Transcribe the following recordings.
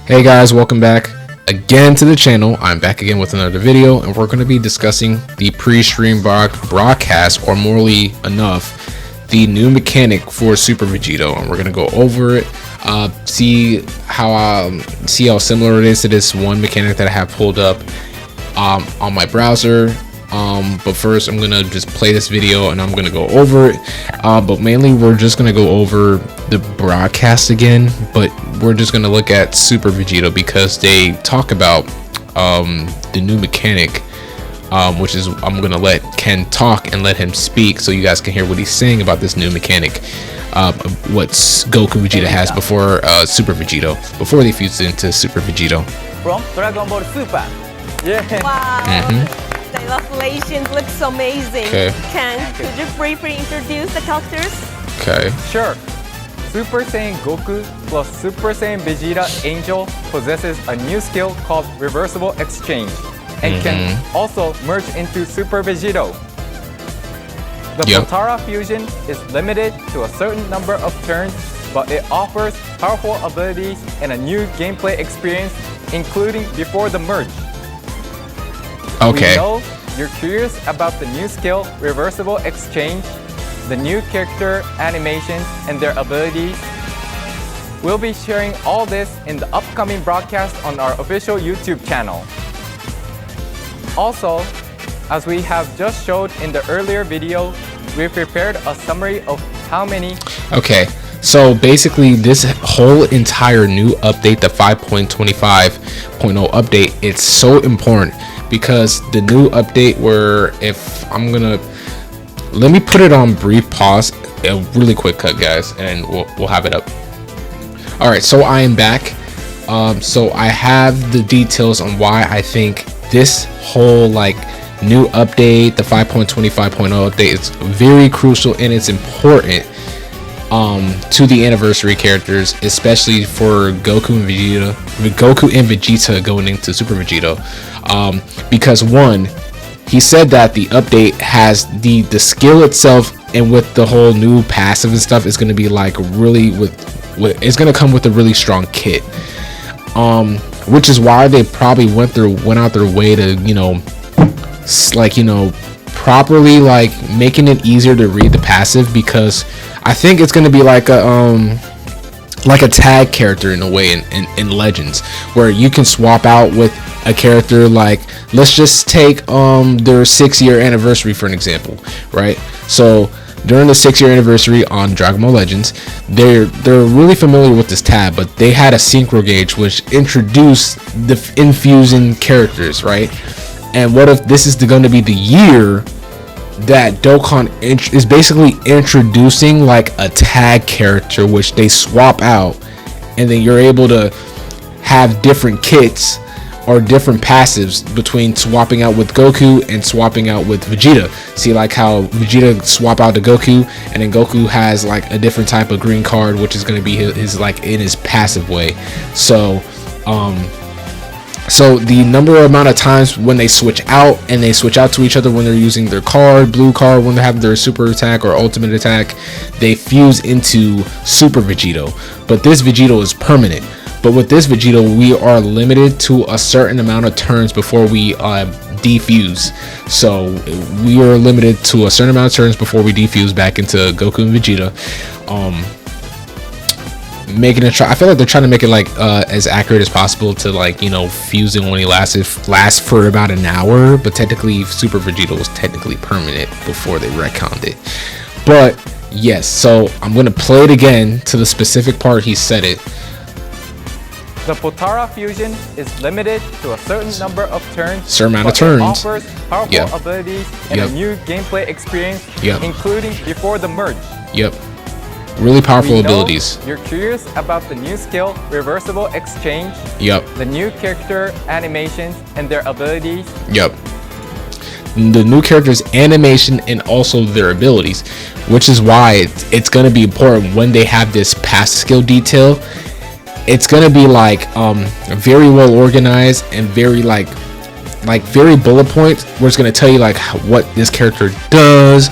Hey guys, welcome back again to the channel. I'm back again with another video, and we're going to be discussing the pre-stream broadcast, or morely enough, the new mechanic for Super VEGITO, and we're going to go over it, see how similar it is to this one mechanic that I have pulled up on my browser. But first I'm gonna just play this video and I'm gonna go over it, but mainly we're just gonna go over the broadcast again, but we're just gonna look at Super VEGITO because they talk about the new mechanic, which is, I'm gonna let Ken talk and let him speak so you guys can hear what he's saying about this new mechanic, what Goku Vegeta has before Super VEGITO, before they fused into Super VEGITO. From Dragon Ball Super. Yeah. Wow. The illustrations looks amazing. Okay. Ken, could you briefly introduce the characters? Okay. Sure. Super Saiyan Goku plus Super Saiyan Vegeta Angel possesses a new skill called Reversible Exchange and can also merge into Super VEGITO. The Potara fusion is limited to a certain number of turns, but it offers powerful abilities and a new gameplay experience, including before the merge. Okay. We know you're curious about the new skill, Reversible Exchange, the new character animations, and their abilities. We'll be sharing all this in the upcoming broadcast on our official YouTube channel. Also, as we have just showed in the earlier video, we prepared a summary of how many... Okay, so basically this whole entire new update, the 5.25.0 update, it's so important because the new update, where if I'm gonna, let me put it on brief pause, a really quick cut guys, and we'll have it up. All right, so I am back. So I have the details on why I think this whole new update, the 5.25.0 update, is very crucial and it's important to the anniversary characters, especially for Goku and Vegeta going into Super VEGITO, because one, he said that the update has the skill itself, and with the whole new passive and stuff, is going to be really it's going to come with a really strong kit, which is why they probably went out their way to properly making it easier to read the passive, because I think it's going to be like a tag character in a way in Legends, where you can swap out with a character. Let's just take their 6-year anniversary for an example, right? So during the 6-year anniversary on Dragon Ball Legends, they're really familiar with this tab, but they had a synchro gauge which introduced the infusing characters, right? And what if this is going to be the year that Dokkan is basically introducing a tag character which they swap out, and then you're able to have different kits or different passives between swapping out with Goku and swapping out with Vegeta. See, how Vegeta swap out to Goku, and then Goku has a different type of green card, which is going to be his in his passive way. So the amount of times when they switch out, and they switch out to each other when they're using their blue card, when they have their super attack or ultimate attack, they fuse into Super VEGITO. But this VEGITO is permanent. But with this VEGITO, we are limited to a certain amount of turns before we defuse. So we are limited to a certain amount of turns before we defuse back into Goku and Vegeta. I feel like they're trying to make it as accurate as possible to fusing only lasts for about an hour, but technically Super VEGITO was technically permanent before they retconned it. But yes, so I'm gonna play it again to the specific part he said it. The Potara fusion is limited to a certain number of turns, certain amount of turns. It offers powerful abilities and a new gameplay experience, including before the merge. Really powerful abilities. You're curious about the new skill, Reversible Exchange. The new character animations and their abilities. The new character's animation and also their abilities, which is why it's going to be important when they have this past skill detail. It's going to be very well organized and very very bullet points, where it's going to tell you what this character does,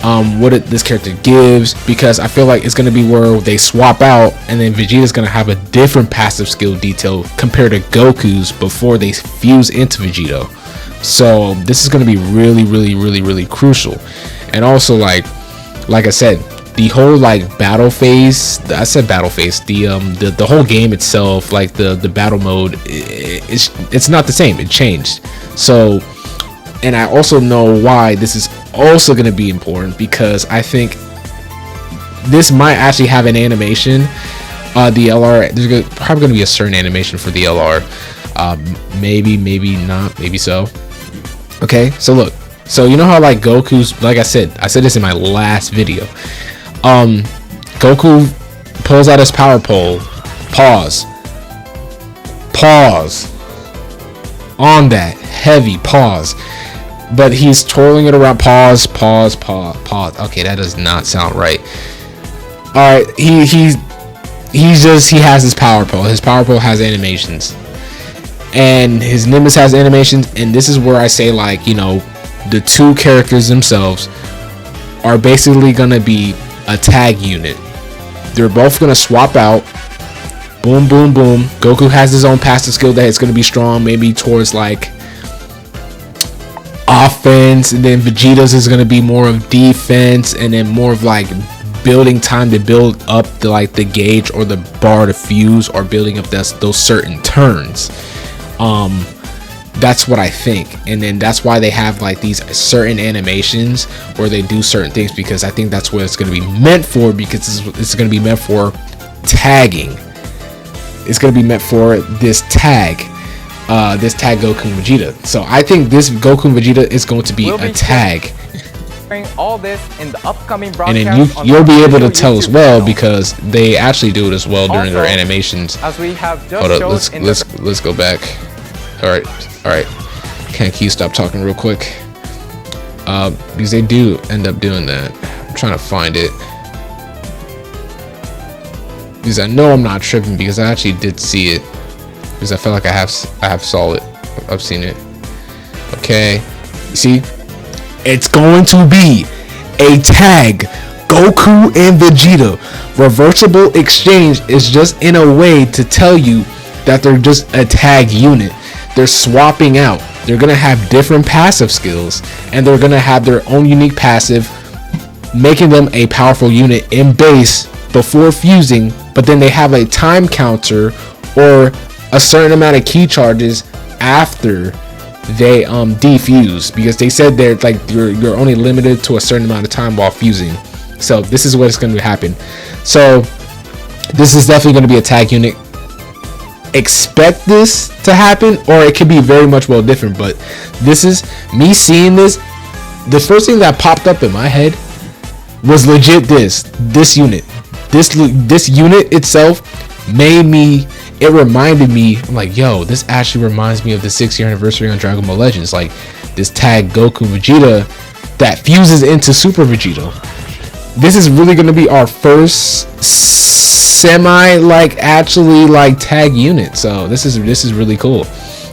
this character gives, because I feel like it's going to be where they swap out and then Vegeta's going to have a different passive skill detail compared to Goku's before they fuse into VEGITO. So this is going to be really crucial. And also like I said, the whole like battle phase, the whole game itself, like the battle mode, it's not the same. It changed. So, and I also know why this is also going to be important, because I think this might actually have an animation. The LR, there's probably going to be a certain animation for the LR. Maybe not, maybe so. Okay, so look, so you know how like Goku's, like I said this in my last video, Goku pulls out his power pole, pause on that heavy pause, but he's twirling it around, pause. Okay, that does not sound right. All right, he has his power pole. His power pole has animations, and his Nimbus has animations. And this is where I say, like, you know, the two characters themselves are basically gonna be a tag unit. They're both gonna swap out. Boom. Goku has his own passive skill that is gonna be strong, maybe towards like offense, and then Vegeta's is going to be more of defense, and then more of like building time to build up the gauge or the bar to fuse, or building up those certain turns. That's what I think. And then that's why they have like these certain animations where they do certain things, because I think that's what it's going to be meant for, because it's going to be meant for tagging. It's going to be meant for this tag Goku and Vegeta. So I think this Goku and Vegeta is going to be a tag. All this in the upcoming and then you'll be able to tell as well, because they actually do it as well during their animations. As we have just hold up, let's go back. All right. Can't keep stop talking real quick. Because they do end up doing that. I'm trying to find it, because I know I'm not tripping, because I actually did see it. Because I feel like I have saw it. I've seen it. Okay, you see, it's going to be a tag Goku and Vegeta. Reversible exchange is just in a way to tell you that they're just a tag unit. They're swapping out. They're gonna have different passive skills, and they're gonna have their own unique passive, making them a powerful unit in base before fusing. But then they have a time counter or a certain amount of key charges after they defuse, because they said they're like you're only limited to a certain amount of time while fusing. So this is what's going to happen. So this is definitely going to be a tag unit. Expect this to happen, or it could be very much well different. But this is me seeing this. The first thing that popped up in my head was legit this unit. This unit itself made me. It reminded me, I'm like, yo, this actually reminds me of the 6th-year anniversary on Dragon Ball Legends. Like this tag Goku Vegeta that fuses into Super VEGITO. This is really going to be our first actually tag unit. So this is really cool.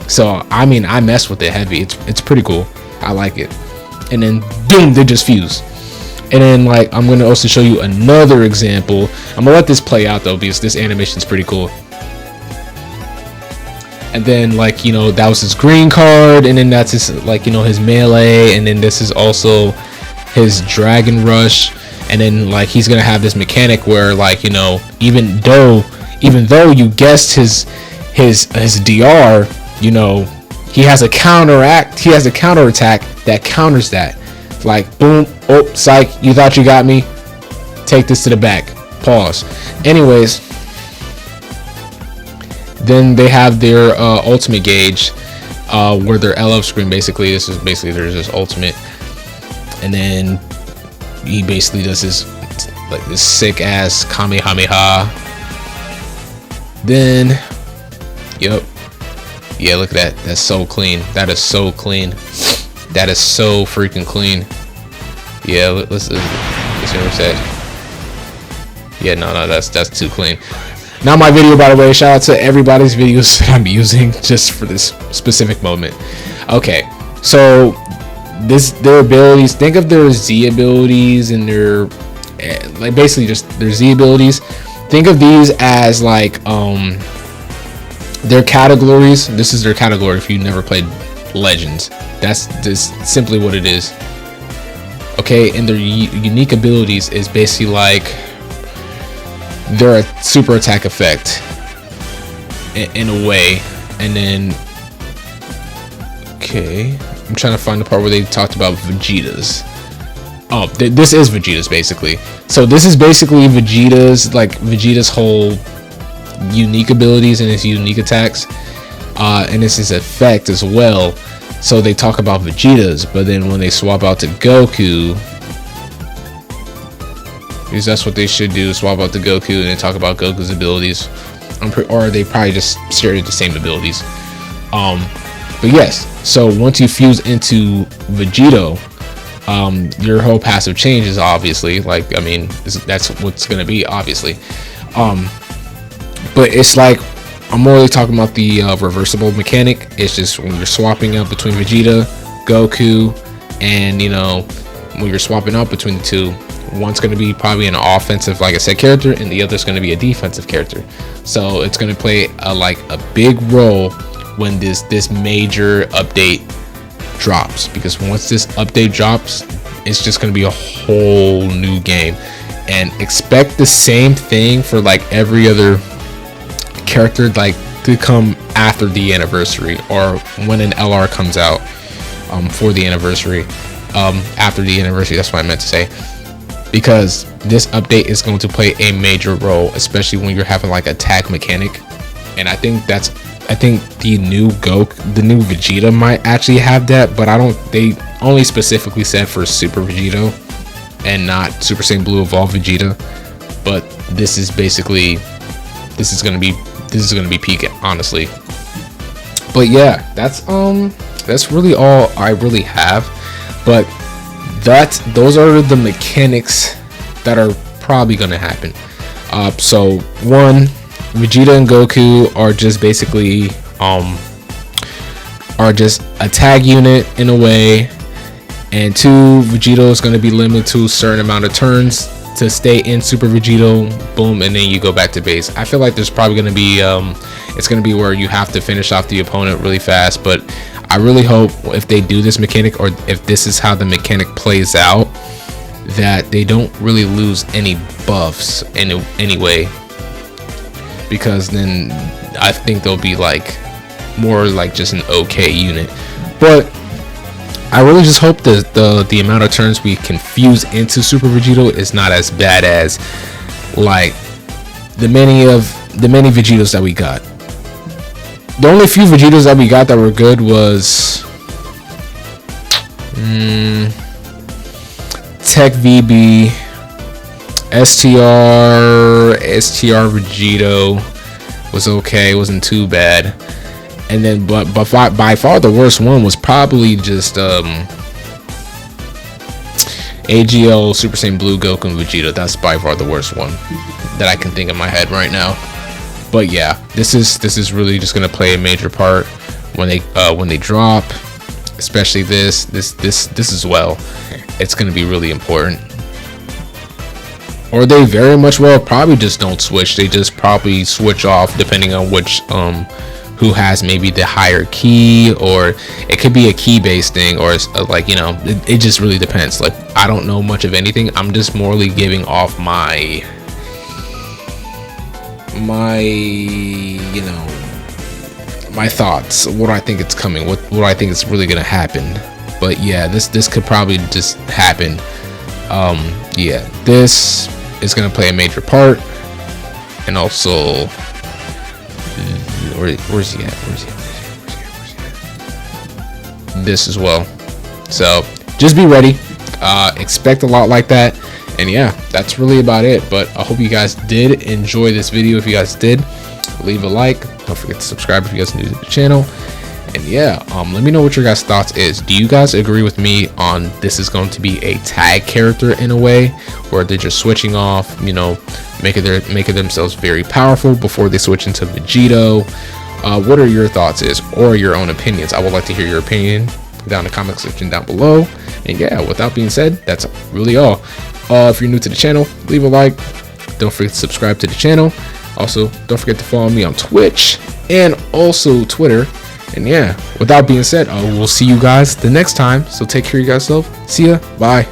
So I mean, I mess with it heavy. It's pretty cool. I like it. And then boom, they just fuse. And then I'm going to also show you another example. I'm gonna let this play out though, because this animation is pretty cool. And then that was his green card, and then that's his his melee, and then this is also his Dragon Rush. And then he's gonna have this mechanic where even though you guessed his DR, he has a counter attack that counters that. Boom, oh psych, you thought you got me, take this to the back, pause. Anyways, then they have their ultimate gauge, where their LF screen basically, there's this ultimate, and then he basically does this this sick ass Kamehameha. Then yep, yeah, look at that. That's so clean. That is so clean. That is so freaking clean. Yeah, let's see what it said. Yeah, no, that's too clean. Not my video, by the way. Shout out to everybody's videos that I'm using just for this specific moment. Okay, so their abilities, think of their Z abilities and their like basically just their Z abilities. Think of these as like their categories. This is their category if you never played Legends. That's just simply what it is. Okay, and their unique abilities is basically like their super attack effect in a way. And then okay, I'm trying to find the part where they talked about Vegeta's. Oh, this is Vegeta's basically. So this is basically Vegeta's whole unique abilities and his unique attacks, and it's his effect as well. So they talk about Vegeta's, but then when they swap out to Goku, because that's what they should do, swap out to Goku and then talk about Goku's abilities, or they probably just share the same abilities. But yes, so once you fuse into VEGITO, your whole passive changes, obviously. Like, I mean, that's what's gonna be, obviously. But it's like, I'm more really talking about the reversible mechanic. It's just when you're swapping out between Vegeta, Goku, and, you know, when you're swapping out between the two, one's going to be probably an offensive, like I said, character, and the other's going to be a defensive character. So it's going to play a big role when this major update drops, because once this update drops, it's just going to be a whole new game. And expect the same thing for like every other character, like to come after the anniversary, or when an LR comes out for the anniversary, after the anniversary, that's what I meant to say, because this update is going to play a major role, especially when you're having like a tag mechanic. And I think the new Vegeta might actually have that, but they only specifically said for Super Vegito and not Super Saiyan Blue Evolved Vegeta. But this is gonna be peak, honestly. But yeah, that's really all I really have. But those are the mechanics that are probably gonna happen. So one, Vegeta and Goku are just basically are just a tag unit in a way, and two, Vegito is going to be limited to a certain amount of turns to stay in Super Vegito, boom, and then you go back to base. I feel like there's probably going to be it's going to be where you have to finish off the opponent really fast, but I really hope if they do this mechanic, or if this is how the mechanic plays out, that they don't really lose any buffs in any way, because then I think they'll be like more like just an okay unit. But I really just hope that the amount of turns we can fuse into Super Vegito is not as bad as like the many Vegitos that we got. The only few Vegitos that we got that were good was Tech VB, STR Vegito was okay, it wasn't too bad. And then but by far the worst one was probably just AGL Super Saiyan Blue Goku and Vegeta. That's by far the worst one that I can think in my head right now. But yeah, this is really just gonna play a major part when they drop, especially this as well. It's gonna be really important. Or they very much well probably just don't switch. They just probably switch off depending on which who has maybe the higher key, or it could be a key based thing, or it's like, you know, it just really depends. Like, I don't know much of anything. I'm just morally giving off my you know, my thoughts, what I think it's coming, what I think is really gonna happen. But yeah, this could probably just happen. Yeah, this is gonna play a major part. And also, where's he at? This as well. So just be ready, expect a lot like that. And yeah, that's really about it. But I hope you guys did enjoy this video. If you guys did, leave a like, don't forget to subscribe if you guys are new to the channel. And yeah, let me know what your guys' thoughts is. Do you guys agree with me on this is going to be a tag character in a way, where they're just switching off, you know, making themselves very powerful before they switch into Vegito? What are your thoughts or your own opinions? I would like to hear your opinion. down in the comment section down below. And yeah, without being said, that's really all. If you're new to the channel, leave a like. Don't forget to subscribe to the channel. Also, don't forget to follow me on Twitch and also Twitter. And yeah, without being said, we'll see you guys the next time. So take care of yourself. See ya. Bye.